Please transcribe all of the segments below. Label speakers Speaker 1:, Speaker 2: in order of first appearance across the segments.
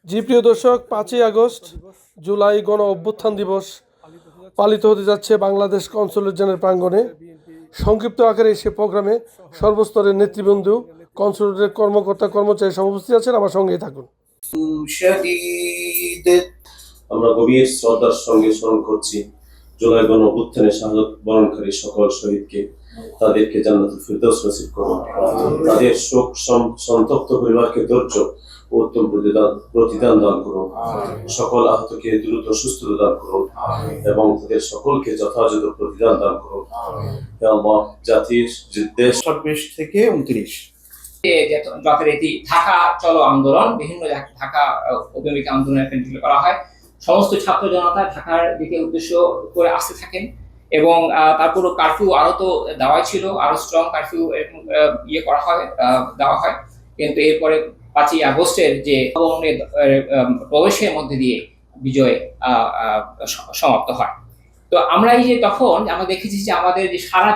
Speaker 1: জি প্রিয় দর্শক, 5ই আগস্ট জুলাই গণ অভ্যুত্থান দিবস পালিত হতে যাচ্ছে বাংলাদেশ কনস্যুলেট জেনারেল প্রাঙ্গণে। সংক্ষিপ্ত আকারে সে প্রোগ্রামে সর্বস্তরের নেতৃবৃন্দ, কনস্যুলেটের কর্মকর্তা কর্মচারী সব উপস্থিত আছেন। আমার সঙ্গেই থাকুন।
Speaker 2: আমরা গভীর শ্রদ্ধার সঙ্গে স্মরণ করছি জুলাই গণ অভ্যুত্থানে শাহাদত বরণকারী সকল শহীদকে। তাদেরকে জান্নাতুল ফেরদৌস নসিব করুন। তাদের শোক সন্তপ্ত পরিবারকে ধৈর্য ও উত্তম প্রতিদান দান করুন। সকল আহতকে দ্রুত সুস্থতা দান করুন এবং তাদের সকলকে যথাযথ প্রতিদান দান করুন। হে আল্লাহ, জাতির দেশ
Speaker 3: 26 থেকে 29
Speaker 4: যথারীতি ঢাকা চলো আন্দোলন, বিভিন্ন ঢাকা অভিমুখী আন্দোলনের কেন্দ্র করা হয়। সমস্ত ছাত্র জনতা ঢাকার দিকে উদ্দেশ্য করে আসতে থাকেন এবং তারপর কারফিউ আরো তো দেওয়া ছিল, আরো স্ট্রং কারফিউ করা হয়, দেওয়া হয়। কিন্তু এরপরে 5ই আগস্টের যে প্রবেশের মধ্যে দিয়ে বিজয় সমাপ্ত হয়। তো আমরা এই যে তখন আমরা দেখেছি যে আমাদের যে সারা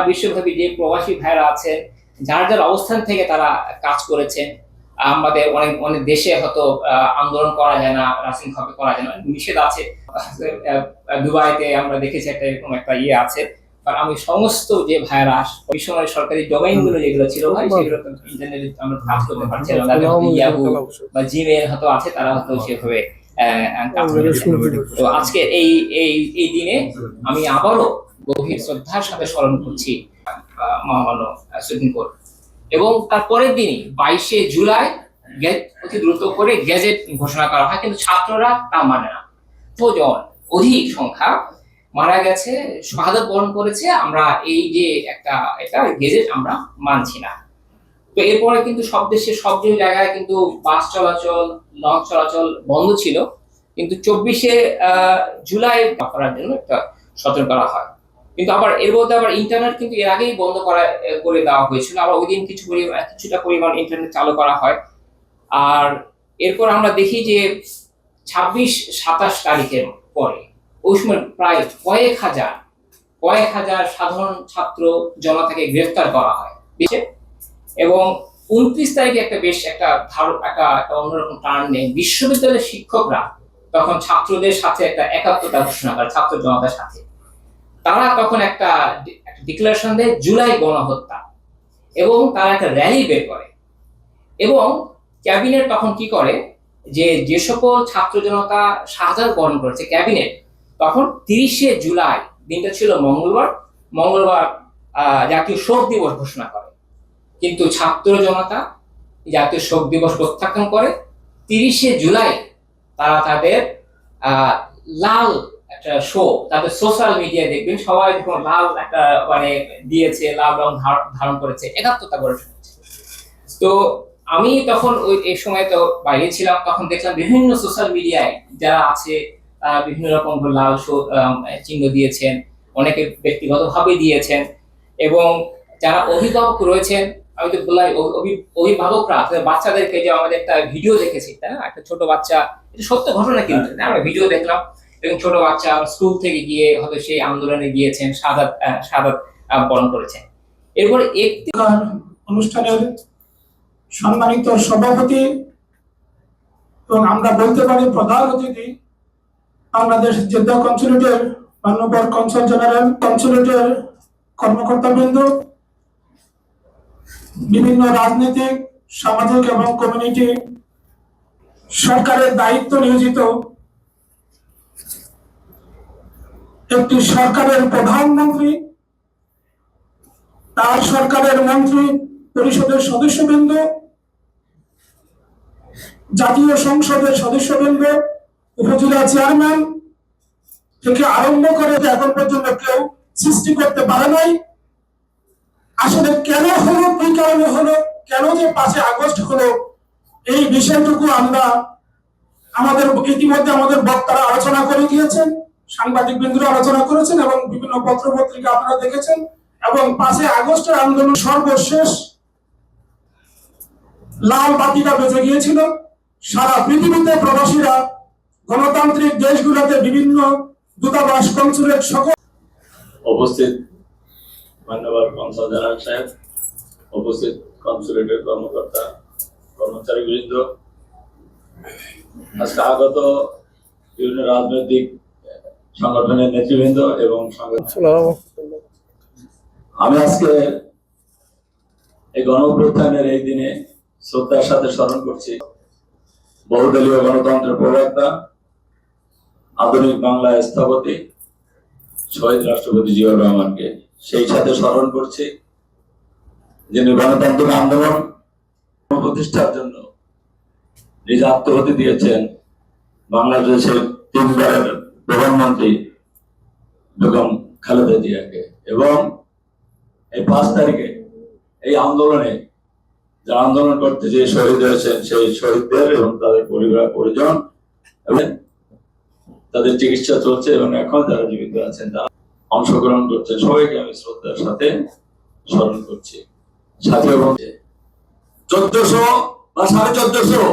Speaker 4: বিশ্বব্যাপী যে প্রবাসী ভাইরা আছেন, যার যার অবস্থান থেকে তারা কাজ করেছেন। আমাদের অনেক দেশে হয়তো আন্দোলন করা যায় না, রাজনৈতিকভাবে করা যায় না, নিষেধ আছে। দুবাইতে আমরা দেখেছি একটা এরকম একটা আছে। আমি সমস্ত যে ভাইরা মিশনের সরকারি ডোমেইন গুলো যেগুলো ছিল ভাই, সেগুলো ইন্টারনেটে আমরা কাজ করতে পারছিলাম না। ইয়াহু বা জিমেল হয়তো আছে, তারা হয়তো সেভাবে কাজ করেছে। তো আজকে এই দিনে আমি আবারও গভীর শ্রদ্ধার সাথে স্মরণ করছি মহামান্য সুপ্রিম কোর্ট। এবং তারপরের দিনই 22শে জুলাই অতি দ্রুত করে গেজেট ঘোষণা করা হয়, কিন্তু ছাত্ররা তা মানে না। জন অধিক সংখ্যা মারা গেছে, শাহাদাত বরণ করেছে। আমরা এই যে এটা গেজেট আমরা মানছি না। তো এরপরে কিন্তু সব দেশে সব জায়গায় কিন্তু বাস চলাচল, লঞ্চ চলাচল বন্ধ ছিল। কিন্তু 24শে জুলাই করার জন্য একটা সতর্ক করা হয়। কিন্তু আবার এর মধ্যে আবার ইন্টারনেট কিন্তু এর আগেই বন্ধ করে দেওয়া হয়েছিল। আবার ওই দিন কিছুটা পরিমাণ ইন্টারনেট চালু করা হয়। আর এরপর আমরা দেখি যে 26-27 তারিখের পরে ওই সময় প্রায় কয়েক হাজার সাধারণ ছাত্র জনতাকে গ্রেফতার করা হয় এবং 29 তারিখে একটা অন্যরকম টার্ন নেই। বিশ্ববিদ্যালয়ের শিক্ষকরা তখন ছাত্রদের সাথে একটা একাত্মতা ঘোষণা করে, ছাত্র জনতার সাথে। তারা তখন একটা ডিক্লারেশন দেয় জুলাই গণহত্যা, এবং তারা একটা র্যালি বের করে। এবং ক্যাবিনেট তখন কি করে, যে সকল ছাত্র জনতা শাহাদাত বরণ করেছে, ক্যাবিনেট তখন 30শে জুলাই দিনটা ছিল মঙ্গলবার জাতীয় শোক দিবস ঘোষণা করে। কিন্তু ছাত্র জনতা জাতীয় শোক দিবস প্রত্যাখ্যান করে। 30শে জুলাই তারা তাদের লাল একটা শো, তাদের সোশ্যাল মিডিয়ায় দেখবেন সবাই যখন লাল একটা দিয়েছে, লাল রং ধারণ করেছে, একাত্মতা গড়ে তুলেছে। তো আমি তখন এই সময় তো বাইরে ছিলাম, তখন দেখলাম বিভিন্ন সোশ্যাল মিডিয়ায় যারা আছে বিভিন্ন রকম লাল শো চিহ্ন দিয়েছেন, অনেকে ব্যক্তিগতভাবে দিয়েছেন। এবং যারা অভিভাবক রয়েছেন, আমি তো বললাম অভিভাবকরা বাচ্চাদেরকে, যে আমাদের একটা ভিডিও দেখেছি, তাই না, একটা ছোট বাচ্চা, এটা সত্য ঘটনা কিন্তু আমরা ভিডিও দেখলাম, এবং ছোট বাচ্চা স্কুল থেকে গিয়ে হয়তো সেই আন্দোলনে গিয়েছেন, শাহাদাত বরণ করেছেন। এরপরে একটি
Speaker 5: অনুষ্ঠানের সম্মানিত সভাপতি এবং আমরা বলতে পারি প্রধান অতিথি, বাংলাদেশ জেদ্দা কনস্যুলেটের মাননীয় কনসাল জেনারেল, কনস্যুলেটের কর্মকর্তাবৃন্দ, বিভিন্ন রাজনৈতিক, সামাজিক এবং কমিউনিটি সরকারের দায়িত্ব নিয়োজিত একটি সরকারের প্রধানমন্ত্রী, তার সরকারের মন্ত্রী পরিষদের সদস্যবৃন্দ, জাতীয় সংসদের সদস্যবৃন্দ, উপজেলা চেয়ারম্যান থেকে আরম্ভ করে এখন পর্যন্ত কেউ সৃষ্টি করতে পারে নাই। আসলে কেন হলো, কি কারণে হলো, কেন যে 5 আগস্ট হলো, এই বিষয়টুকু আমরা ইতিমধ্যে আমাদের বক্তারা আলোচনা করে গিয়েছেন, সাংবাদিক বৃন্দরা আলোচনা করেছেন, এবং বিভিন্ন পত্র পত্রিকা আপনারা দেখেছেন। এবং 5 আগস্টের আন্দোলন সর্বশেষ লাল বাতিটা বেজে গিয়েছিল। সারা পৃথিবীতে প্রবাসীরা গণতান্ত্রিক দেশগুলোতে বিভিন্ন দূতাবাস, কনস্যুলেট সকল
Speaker 2: উপস্থিত মাননীয় কনসাল জেনারেল সাহেব, উপস্থিত কনস্যুলেটের কর্মকর্তা কর্মচারীবৃন্দ,
Speaker 3: আজকে আগত বিভিন্ন রাজনৈতিক সংগঠনের নেতৃবৃন্দ এবং আমি আজকে এই গণঅভ্যুত্থানের এই দিনে শ্রদ্ধার সাথে স্মরণ করছি বহুদলীয় গণতন্ত্রের প্রবক্তা, আধুনিক বাংলায় স্থপতি শহীদ রাষ্ট্রপতি জিয়াউর রহমানকে। সেই সাথে স্মরণ করছি যিনি গণতান্ত্রিক আন্দোলন প্রতিষ্ঠার জন্য নিজ আত্মহতি দিয়েছেন বাংলাদেশের 3 বারের প্রধানমন্ত্রী বেগম খালেদা জিয়াকে। এবং এই 5 তারিখে এই আন্দোলনে যারা আন্দোলন করতে যে শহীদ হয়েছেন সেই শহীদদের এবং তাদের পরিবার পরিজন এবং তাদের চিকিৎসা চলছে এবং এখন যারা জীবিত আছেন তারা অংশগ্রহণ করছেন, সবাইকে আমি শ্রদ্ধার সাথে স্মরণ করছি। সাথে বলছে 1400 বা 1450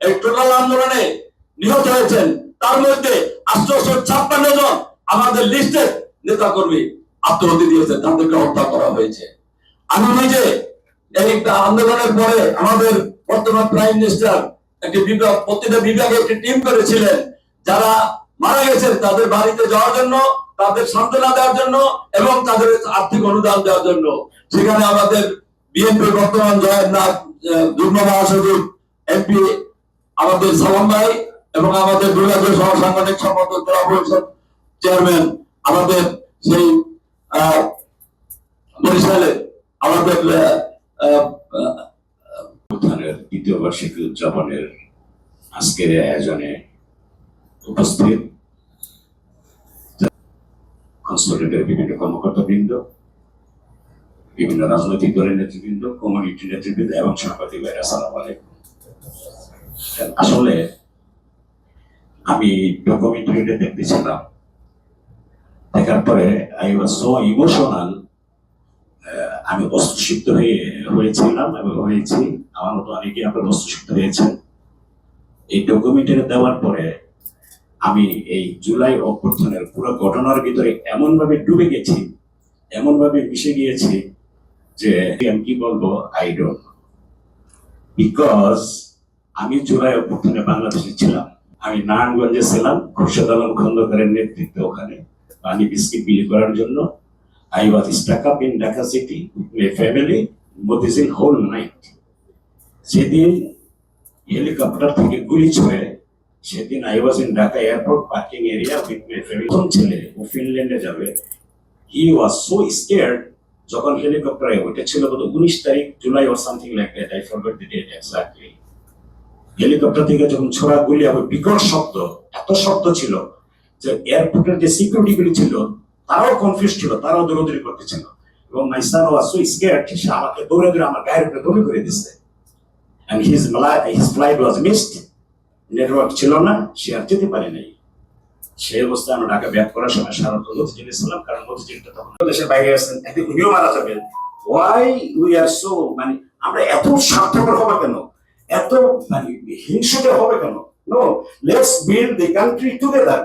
Speaker 3: এই টোটাল আন্দোলনে নিহত হয়েছেন, তার মধ্যে 856 জন আমাদের লিস্টের নেতা কর্মী আত্মহতি দিয়েছেন, তাদেরকে হত্যা করা হয়েছে। আমি নিজে একটা আন্দোলনের পরে আমাদের বর্তমান প্রাইম মিনিস্টার একটি বিভাগ, প্রতিটা বিভাগে একটি টিম করেছিলেন, যারা মারা গেছেন তাদের বাড়িতে যাওয়ার জন্য, তাদের সান্ত্বনা দেওয়ার জন্য এবং তাদের আর্থিক অনুদান দেওয়ার জন্য। সেখানে আমাদের বিএনপির বর্তমান যুগ্ম মহাসচিব এমপি আমাদের সালাম ভাই এবং আমাদের বিভাগীয় সহ সাংগঠনিক সম্পাদক জেলা পরিষদ চেয়ারম্যান আমাদের সেই বরিশালের আমাদের
Speaker 6: উত্থানের 2য় বার্ষিকী উদযাপনের আজকের আয়োজনে উপস্থিত কনসোলিডেটের বিভিন্ন কর্মকর্তাবৃন্দ, বিভিন্ন রাজনৈতিক দলের নেতৃবৃন্দ, কমিউনিটি নেতৃবৃন্দ এবং সাংবাদিক ভাইরা, আসসালামু আলাইকুম। আসলে আমি ডকুমেন্টারিটা দেখতেছিলাম, দেখার পরে আই ওয়াজ সো ইমোশনাল। আমি অস্ত্রসিক্ত হয়েছিলাম এবং হয়েছি, আমার মতো অনেকে আপনার অস্ত্রসিক্ত হয়েছেন। এই ডকুমেন্টারি দেওয়ার পরে আমি এই জুলাই অভ্যুত্থানের পুরো ঘটনার ভিতরে এমন ভাবে ডুবে গেছি, এমন ভাবে মিশে গিয়েছি যে আমি কি বলবো, আই ডোন্ট নো। বিকজ আমি জুলাই অভ্যুত্থানে বাংলাদেশে ছিলাম, আমি নারায়ণগঞ্জে ছিলাম, খুরশেদ আলম খন্দকারের নেতৃত্বে ওখানে পানি বিস্কিট বিলি করার জন্য। I was stuck up in Dhaka city with my family, Motizil whole night. সেদিন হেলিকপ্টার থেকে গুলি ছুঁড়ে, সেদিন I was in Dhaka airport parking area with my family. প্রথম ছেলে ও ফিনল্যান্ডে যাবে, he was so scared যখন হেলিকপ্টারে উঠেছিল, বোধ 19 তারিখ July or something like that, I forgot the date exactly. Helicopter থেকে যখন ছোড়া গুলি হবে, বিকট শব্দ, এত শব্দ ছিল যে এয়ারপোর্টের যে সিকিউরিটি গুলি ছিল তারাও কনফিউজ ছিল, তারাও দৌড়াদৌড়ি করতেছিল। এবং মাই সান ওয়াজ সো স্কেয়ার্ড, সে আমাকে দৌড়ে দৌড়ে আমার গায়ের উপরে বমি করে দিচ্ছে। And his flight was missed, network ছিল না, সে আর যেতে পারে নাই। সেই অবস্থায় আমরা ঢাকা ব্যাক করার সময় সাধারণত মতিঝিলে ছিলাম, কারণ মতিঝিলটা তখন দেশের বাইরে আছেন, একদিন উনিও মারা যাবেন। ওয়াই উই আর সো, মানে আমরা এত স্বার্থপর হবে কেন, এত মানে হিংসুটে হবে কেন? No, let's build the country together.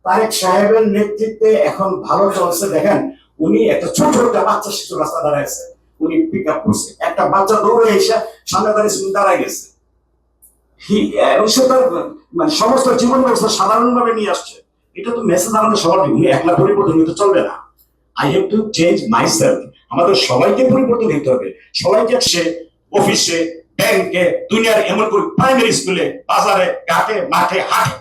Speaker 6: Tarek সাহেবের নেতৃত্বে এখন ভালো চলছে। দেখেন, উনি একটা ছোট একটা বাচ্চা শিশু রাস্তা দাঁড়াইছে, উনি পিক আপ করছে, একটা বাচ্চা দৌড়ে এসে সামনে দাঁড়ায় গেছে। মানে সমস্ত জীবন ব্যবস্থা সাধারণভাবে নিয়ে আসছে। এটা তো মেসেজ আমাদের সবার, উনি একলা পরিবর্তন হতে চলবে না। I have to change myself. আমাদের সবাইকে পরিবর্তন হতে হবে, সবাইকে সে অফিসে, ব্যাংকে, দুনিয়ার এমন করে প্রাইমারি স্কুলে, বাজারে, ঘাটে, মাঠে, হাটে,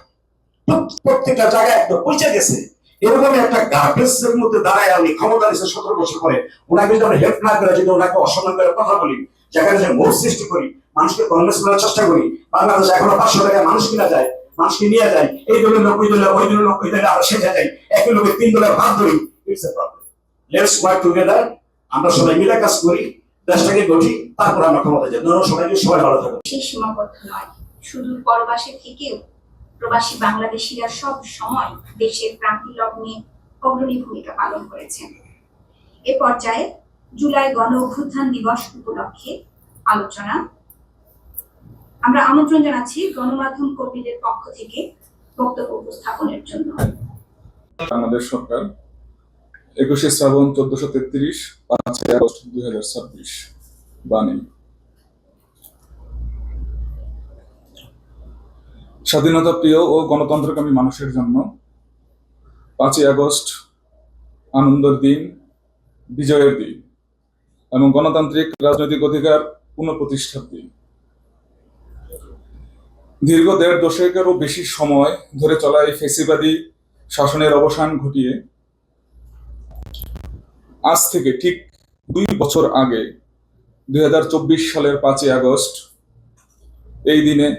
Speaker 6: প্রত্যেকটা জায়গায় একদম পৌঁছে গেছে। এরকম একটা গার্বেজ এর মধ্যে দাঁড়ায় আমি ক্ষমতা দিচ্ছে 17 বছর পরে, ওনাকে যদি আমরা হেল্প না করে, যদি ওনাকে অসম্মান করে কথা বলি, যেখানে যে মোট সৃষ্টি করি, মানুষকে কনভিন্স করার চেষ্টা করি, বাংলাদেশে এখনো 500 টাকায় মানুষ কিনা যায়, মানুষকে নিয়ে যায়, এই দলের লোক ওই দলে, ওই দলের লোক ওই দলে, আমরা সেজে যাই, একই লোকের 3 দলের ভাগ ধরি। It's a problem. Let's work together. আমরা সবাই মিলে কাজ করি, দেশটাকে গঠি, তারপর আমরা ক্ষমতা যাই। সবাই ভালো থাকবে।
Speaker 7: সেই সীমাবদ্ধ নয়, সুদূর পরবাসে থেকেও প্রবাসী বাংলাদেশিরা সব সময় দেশের ক্রান্তি লগ্নে অগ্রণী ভূমিকা পালন করেছেন। এ পর্যায়ে জুলাই গণ অভ্যুত্থান দিবস উপলক্ষে আলোচনা আমরা আমন্ত্রণ জানাচ্ছি গণমাধ্যম কর্মীদের পক্ষ থেকে বক্তব্য উপস্থাপনের জন্য।
Speaker 8: বাংলাদেশ সরকার 21শে শ্রাবণ 1433, 5 আগস্ট 2026। বাণী। স্বাধীনতা প্রিয় ও গণতন্ত্রকামী মানুষের জন্য 5ই আগস্ট আনন্দের দিন, বিজয়ের দিন এবং গণতান্ত্রিক রাজনৈতিক অধিকার পুনঃপ্রতিষ্ঠার দিন। দীর্ঘ 1.5 দশকেরও বেশি সময় ধরে চলা এই ফ্যাসিবাদী শাসনের অবসান ঘটিয়ে আজ থেকে ঠিক 2 বছর আগে 2024 সালের 5ই আগস্ট এই দিনে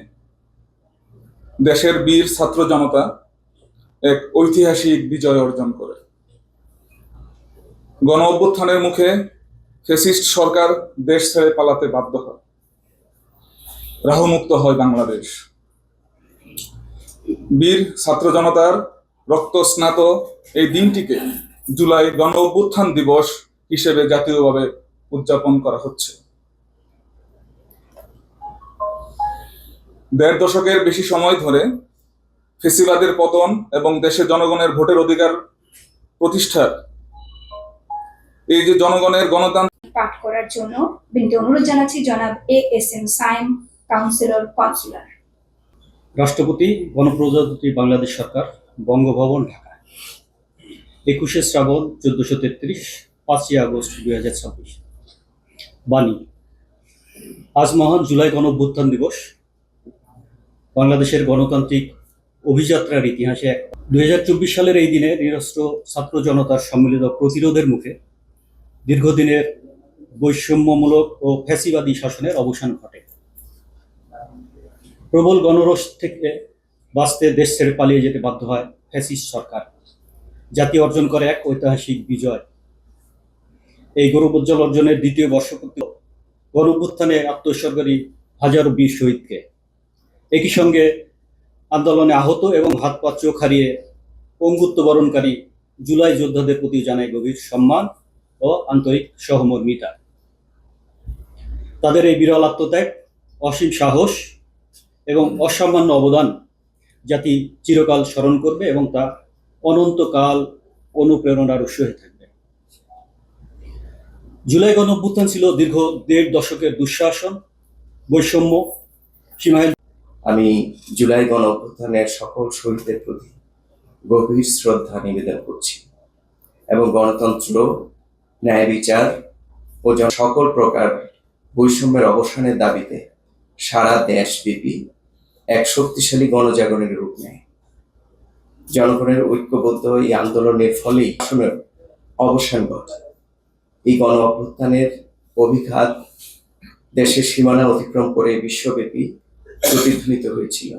Speaker 8: দেশের বীর ছাত্র জনতা এক ঐতিহাসিক বিজয় অর্জন করে। গণ অভ্যুত্থানের মুখে ফ্যাসিস্ট সরকার দেশ ছেড়ে পালাতে বাধ্য হয়, রাহুমুক্ত হয় বাংলাদেশ। বীর ছাত্র জনতার রক্ত স্নাত এই দিনটিকে জুলাই গণ অভ্যুত্থান দিবস হিসেবে জাতীয়ভাবে উদযাপন করা হচ্ছে। 1.5 দশকের বেশি সময় ধরে ফ্যাসিবাদের পতন এবং দেশে জনগণের ভোটের অধিকার প্রতিষ্ঠার এই যে জনগণের গণতান্ত্রিক
Speaker 7: পাঠ করার জন্য বিনতে অনুরোধ জানাচ্ছি জনাব ASM সাইম, কাউন্সিলর কনসুলার।
Speaker 9: রাষ্ট্রপতি গণপ্রজাতন্ত্রী বাংলাদেশ সরকার, বঙ্গভবন, ঢাকা, 21শে শ্রাবণ 1433, 5ই আগস্ট 2026। বাণী। আজ মহান জুলাই গণ অভ্যুত্থান দিবস। বাংলাদেশের গণতান্ত্রিক অভিযাত্রার ইতিহাসে 2024 সালের এই দিনে নিরস্ত্র ছাত্র জনতার সম্মিলিত প্রতিরোধের মুখে দীর্ঘদিনের বৈষম্যমূলক ও ফ্যাসিবাদী শাসনের অবসান ঘটে। প্রবল গণরোষ থেকে বাঁচতে দেশ ছেড়ে পালিয়ে যেতে বাধ্য হয় ফ্যাসিস্ট সরকার। জাতি অর্জন করে এক ঐতিহাসিক বিজয়। এই গৌরবোজ্জ্বল অর্জনের 2য় বর্ষপূর্তি গণ অভ্যুত্থানে আত্মোৎসর্গকারী হাজারো বীর শহীদকে, একই সঙ্গে আন্দোলনে আহত এবং হাত পা চোখ হারিয়ে পঙ্গুত্ব বরণকারী জুলাই যোদ্ধাদের প্রতি জানায় গভীর সম্মান ও আন্তরিক সহমর্মিতা। তাদের এই বিরল আত্মত্যাগ, অসীম সাহস এবং অসামান্য অবদান জাতি চিরকাল স্মরণ করবে এবং তা অনন্তকাল অনুপ্রেরণার উৎস হয়ে থাকবে। জুলাই গণ অভ্যুত্থান ছিল দীর্ঘ 1.5 দশকের দুঃশাসন, বৈষম্য, সীমাহীন।
Speaker 10: আমি জুলাই গণ অভ্যুত্থানের সকল শহীদদের প্রতি গভীর শ্রদ্ধা নিবেদন করছি এবং গণতন্ত্র, ন্যায় বিচার ও সকল প্রকার বৈষম্যের অবসানের দাবিতে সারা দেশব্যাপী এক শক্তিশালী গণজাগরণের রূপ নেয়। জনগণের ঐক্যবদ্ধ এই আন্দোলনের ফলেই শাসনের অবসান ঘটে। এই গণ অভ্যুত্থানের অভিঘাত দেশের সীমানা অতিক্রম করে বিশ্বব্যাপী প্রতিধ্বনিত হয়েছিল।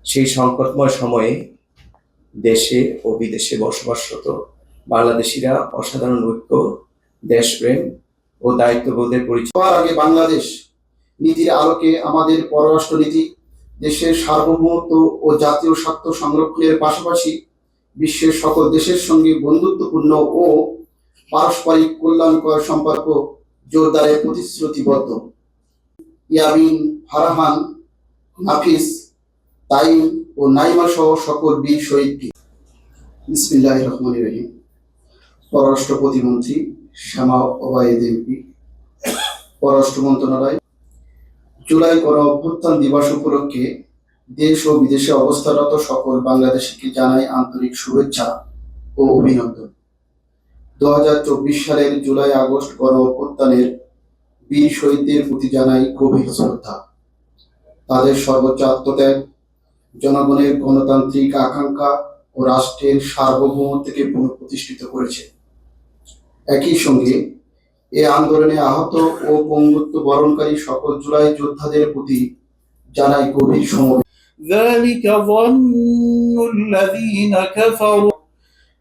Speaker 10: সেই সংকটময় সময়ে দেশে ও বিদেশে বসবাসরত বাংলাদেশিরা অসাধারণ ঐক্য, দেশপ্রেম ও দায়িত্ববোধের পরিচয়।
Speaker 11: সবার আগে বাংলাদেশ নীতির আলোকে আমাদের পররাষ্ট্র নীতি দেশের সার্বভৌমত্ব ও জাতীয় স্বার্থ সংরক্ষণের পাশাপাশি বিশ্বের সকল দেশের সঙ্গে বন্ধুত্বপূর্ণ ও পারস্পরিক কল্যাণকর সম্পর্ক জোরদারে প্রতিশ্রুতিবদ্ধ। ইয়াবিন, ফারহান, নাফিস, তাইম ও নাইমা সহ সকল বীর শহীদকে বিসমিল্লাহির রহমানির রহিম। পররাষ্ট্র প্রতিমন্ত্রী শ্যামা ওবায়েদ এমপি, পররাষ্ট্র মন্ত্রণালয়। জুলাই গণ অভ্যুত্থান দিবস উপলক্ষে দেশ ও বিদেশে অবস্থানরত সকল বাংলাদেশিকে জানাই আন্তরিক শুভেচ্ছা ও অভিনন্দন। 2024 সালের জুলাই আগস্ট গণ অভ্যুত্থানের বীর শহীদদের প্রতি জানাই গভীর শ্রদ্ধা। তাদের সর্বোচ্চ আত্মত্যাগ জনগণের গণতান্ত্রিক আকাঙ্ক্ষা ও রাষ্ট্রের সার্বভৌমত্বকে পুনঃপ্রতিষ্ঠিত করেছে। একই সঙ্গে এই আন্দোলনে আহত ও পঙ্গুত্ব বরণকারী সকল জুলাই যোদ্ধাদের প্রতি জানাই গভীর সমবেদনা।
Speaker 12: ذلك ظن الذين كفروا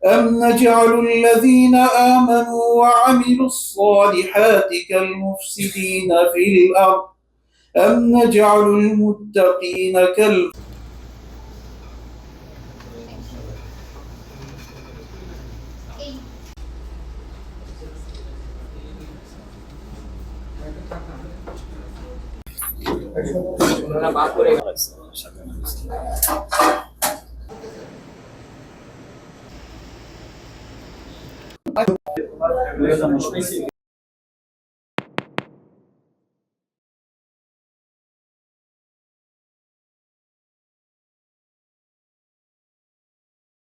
Speaker 12: أم نجعل الذين آمنوا وعملوا الصالحات كالمفسدين في الأرض أم نجعل المتقين
Speaker 4: বাদ করে